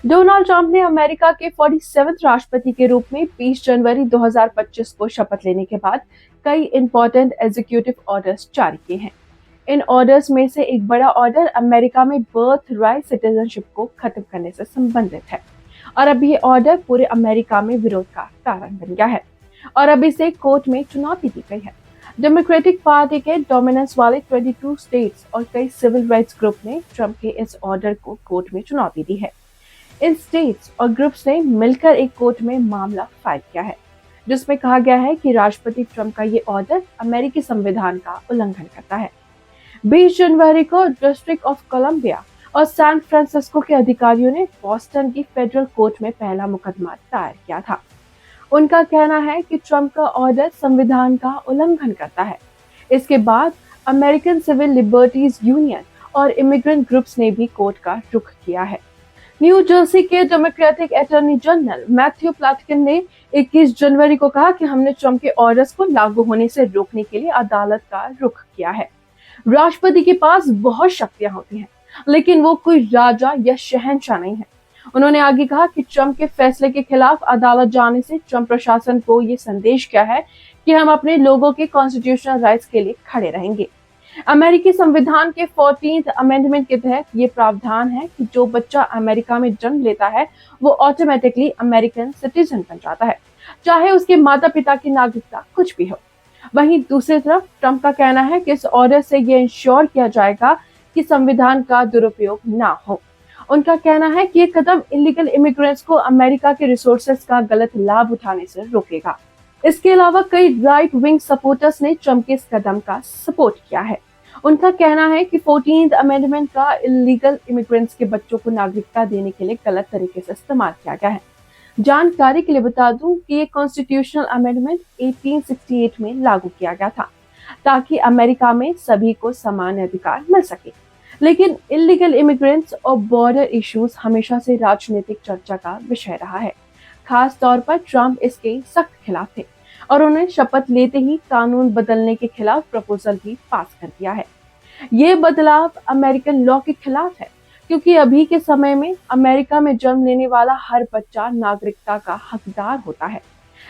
Donald Trump ने America के 47वें राष्ट्रपति के रूप में 20 जनवरी 2025 को शपथ लेने के बाद कई इंपॉर्टेंट एग्जीक्यूटिव ऑर्डर्स जारी किए हैं। इन ऑर्डर्स में से एक बड़ा ऑर्डर अमेरिका में बर्थ राइट सिटीजनशिप को खत्म करने से संबंधित है और अब ये ऑर्डर पूरे अमेरिका में विरोध का कारण बन गया है और अब इसे कोर्ट में चुनौती दी गई है। डेमोक्रेटिक पार्टी के डोमिनेंस वाले 22 स्टेट्स और कई सिविल राइट्स ग्रुप ने ट्रंप के इस ऑर्डर को कोर्ट में चुनौती दी है। इन स्टेट्स और ग्रुप्स ने मिलकर एक कोर्ट में मामला फाइल किया है जिसमें कहा गया है कि राष्ट्रपति ट्रंप का ये ऑर्डर अमेरिकी संविधान का उल्लंघन करता है। 20 जनवरी को डिस्ट्रिक्ट ऑफ कोलंबिया और सैन फ्रांसिस्को के अधिकारियों ने बॉस्टन की फेडरल कोर्ट में पहला मुकदमा दायर किया था। उनका कहना है कि ट्रंप का ऑर्डर संविधान का उल्लंघन करता है। इसके बाद अमेरिकन सिविल लिबर्टीज यूनियन और इमिग्रेंट ग्रुप्स ने भी कोर्ट का रुख किया है। न्यू जर्सी के डेमोक्रेटिक अटॉर्नी जनरल मैथ्यू प्लाटकिन ने 21 जनवरी को कहा कि हमने ट्रंप के ऑर्डर्स को लागू होने से रोकने के लिए अदालत का रुख किया है। राष्ट्रपति के पास बहुत शक्तियां होती हैं, लेकिन वो कोई राजा या शहंशाह नहीं है। उन्होंने आगे कहा कि ट्रंप के फैसले के खिलाफ अदालत जाने से ट्रंप प्रशासन को ये संदेश किया है कि हम अपने लोगों के कॉन्स्टिट्यूशनल राइट्स के लिए खड़े रहेंगे। अमेरिकी संविधान के 14th अमेंडमेंट के तहत ये प्रावधान है कि जो बच्चा अमेरिका में जन्म लेता है वो ऑटोमेटिकली अमेरिकन सिटीजन बन जाता है, चाहे उसके माता पिता की नागरिकता कुछ भी हो। वहीं दूसरी तरफ ट्रंप का कहना है कि इस ऑर्डर से ये इंश्योर किया जाएगा कि संविधान का दुरुपयोग ना हो। उनका कहना है कि ये कदम इलीगल इमिग्रेंट्स को अमेरिका के रिसोर्सेज का गलत लाभ उठाने से रोकेगा। इसके अलावा कई राइट विंग सपोर्टर्स ने ट्रंप के इस कदम का सपोर्ट किया है। उनका कहना है कि 14th अमेंडमेंट का इलीगल इमिग्रेंट्स के बच्चों को नागरिकता देने के लिए गलत तरीके से इस्तेमाल किया गया है। जानकारी के लिए बता दूं कि ये कॉन्स्टिट्यूशनल अमेंडमेंट 1868 में लागू किया गया था ताकि अमेरिका में सभी को समान अधिकार मिल सके। लेकिन इलीगल इमिग्रेंट्स और बॉर्डर इश्यूज हमेशा से राजनीतिक चर्चा का विषय रहा है। खास तौर पर ट्रंप इसके सख्त खिलाफ थे और उन्हें शपथ लेते ही कानून बदलने के खिलाफ प्रपोजल भी पास कर दिया है। ये बदलाव अमेरिकन लॉ के खिलाफ है क्योंकि अभी के समय में अमेरिका में जन्म लेने वाला हर बच्चा नागरिकता का हकदार होता है।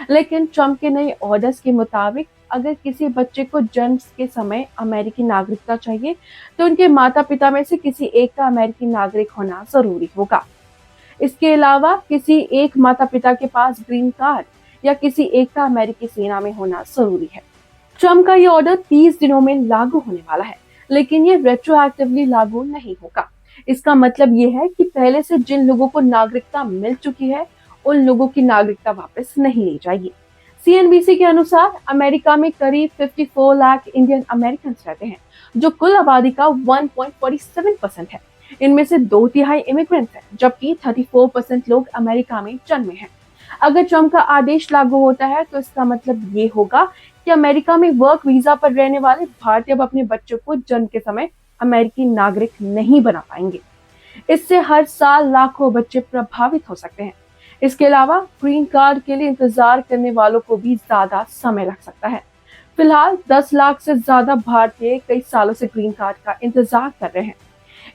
लेकिन ट्रंप के नए ऑर्डर्स के मुताबिक अगर किसी बच्चे को जन्म के समय अमेरिकी नागरिकता चाहिए तो उनके माता पिता में से किसी एक का अमेरिकी नागरिक होना जरूरी होगा। इसके अलावा किसी एक माता पिता के पास ग्रीन कार्ड या किसी एक का अमेरिकी सेना में होना जरूरी है। ट्रंप का ये ऑर्डर 30 दिनों में लागू होने वाला है, लेकिन ये रेट्रोएक्टिवली लागू नहीं होगा। इसका मतलब ये है कि पहले से जिन लोगों को नागरिकता मिल चुकी है उन लोगों की नागरिकता वापस नहीं ली जाएगी। सीएनबीसी के अनुसार अमेरिका में करीब 54 लाख इंडियन अमेरिकन रहते हैं, जो कुल आबादी का 1.47% है। इनमें से 2/3 इमिग्रेंट्स हैं, जबकि 34% लोग अमेरिका में जन्मे हैं। अगर ट्रंप का आदेश लागू होता है तो इसका मतलब ये होगा कि अमेरिका में वर्क वीजा पर रहने वाले भारतीय अब अपने बच्चों को जन्म के समय अमेरिकी नागरिक नहीं बना पाएंगे। इससे हर साल लाखों बच्चे प्रभावित हो सकते हैं। इसके अलावा ग्रीन कार्ड के लिए इंतजार करने वालों को भी ज्यादा समय लग सकता है। फिलहाल 10 लाख से ज्यादा भारतीय कई सालों से ग्रीन कार्ड का इंतजार कर रहे हैं।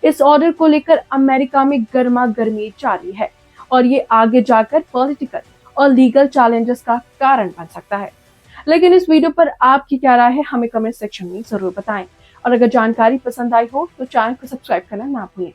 इस ऑर्डर को लेकर अमेरिका में गर्मा गर्मी जारी है और ये आगे जाकर पॉलिटिकल और लीगल चैलेंजेस का कारण बन सकता है। लेकिन इस वीडियो पर आपकी क्या राय है, हमें कमेंट सेक्शन में जरूर बताएं और अगर जानकारी पसंद आई हो तो चैनल को सब्सक्राइब करना ना भूलें।